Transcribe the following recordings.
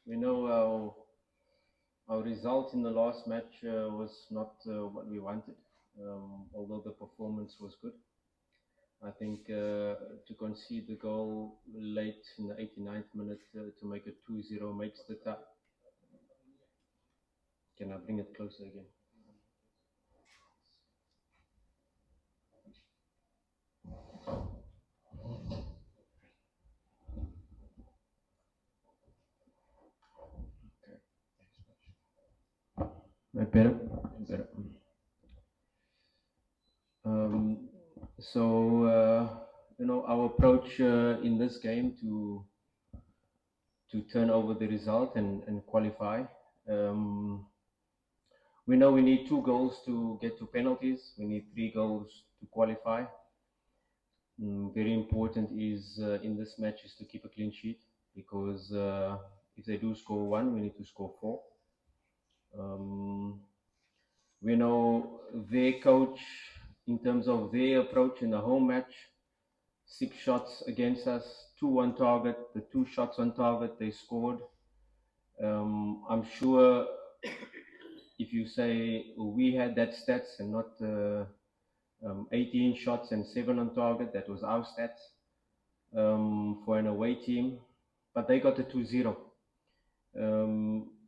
We know our result in the last match was not what we wanted, although the performance was good. I think to concede the goal late in the 89th minute to make it 2-0 makes the tie. Can I bring it closer again? Better. Better. Our approach in this game to turn over the result and qualify. We know we need 2 goals to get to penalties. We need 3 goals to qualify. Very important is in this match is to keep a clean sheet, because if they do score 1, we need to score 4. We know their coach, in terms of their approach in the home match, 6 shots against us, 2 on target. The 2 shots on target they scored. I'm sure if you say we had that stats and not 18 shots and 7 on target, that was our stats for an away team, but they got a 2-0.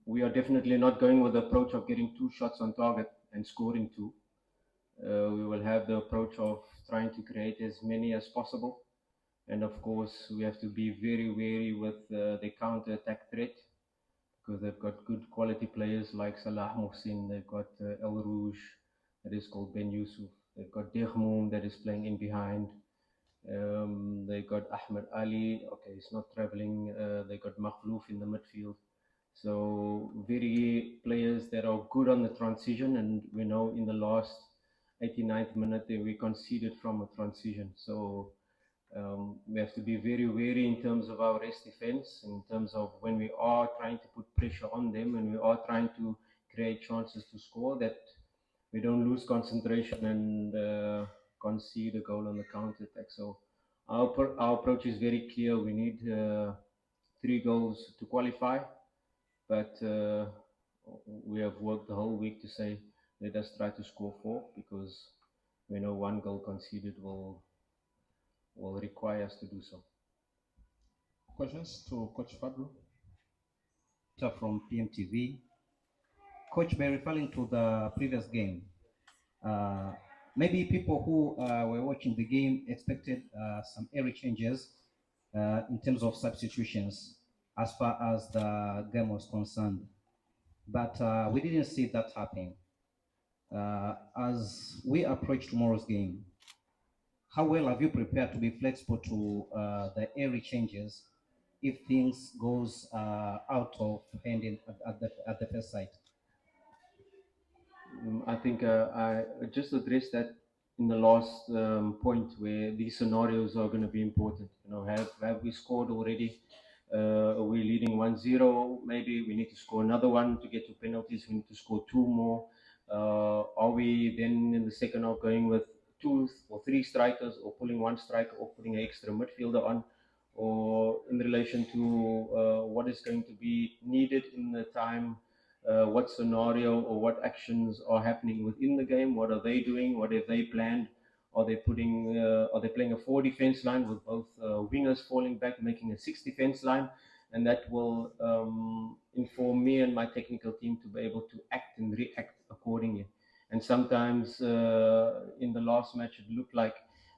We are definitely not going with the approach of getting 2 shots on target and scoring 2. We will have the approach of trying to create as many as possible. And of course, we have to be very wary with the counter-attack threat, because they've got good quality players like Salah Mohsin, they've got El Rouge, that is called Ben Yusuf, they've got Dirmoum that is playing in behind, they got Ahmed Ali, okay, he's not traveling, they got Makhlouf in the midfield. So very players that are good on the transition, and we know in the last 89th minute we conceded from a transition. So we have to be very wary in terms of our rest defense, in terms of when we are trying to put pressure on them, when we are trying to create chances to score, that we don't lose concentration and concede a goal on the counter attack. So our approach is very clear. We need 3 goals to qualify, but we have worked the whole week to say let us try to score 4, because we know 1 goal conceded will require us to do so. Questions to Coach Fadlu? From PMTV. Coach, by referring to the previous game, maybe people who were watching the game expected some early changes in terms of substitutions as far as the game was concerned. But we didn't see that happening. As we approach tomorrow's game, how well have you prepared to be flexible to the early changes if things goes out of hand at the first sight? I think I just addressed that in the last point, where these scenarios are going to be important. Have we scored already? Are we leading 1-0? Maybe we need to score another one to get to penalties. We need to score 2 more. Are we then in the second half going with 2 or 3 strikers, or pulling 1 striker, or putting an extra midfielder on? Or in relation to what is going to be needed in the time, what scenario or what actions are happening within the game? What are they doing? What have they planned? Are they playing a 4 defense line with both wingers falling back, making a 6 defense line? And that will inform me and my technical team to be able to act and react accordingly. And sometimes in the last match, it looked like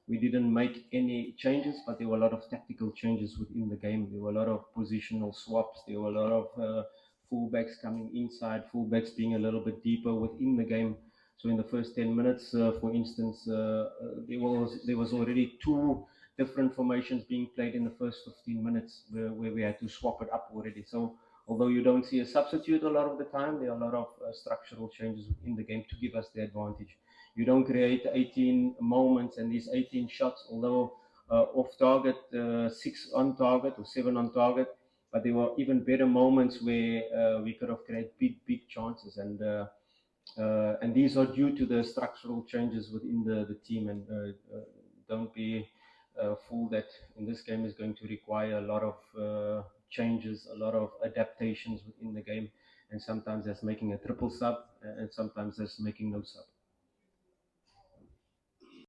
we didn't make any changes, but there were a lot of tactical changes within the game. There were a lot of positional swaps. There were a lot of fullbacks coming inside, fullbacks being a little bit deeper within the game. So in the first 10 minutes, for instance, there was already 2 different formations being played in the first 15 minutes where we had to swap it up already. So although you don't see a substitute a lot of the time, there are a lot of structural changes within the game to give us the advantage. You don't create 18 moments and these 18 shots, although off target, 6 on target or 7 on target, but there were even better moments where we could have created big chances, and these are due to the structural changes within the team. And don't be fooled that in this game is going to require a lot of changes, a lot of adaptations within the game, and sometimes that's making a triple sub, and sometimes that's making no sub.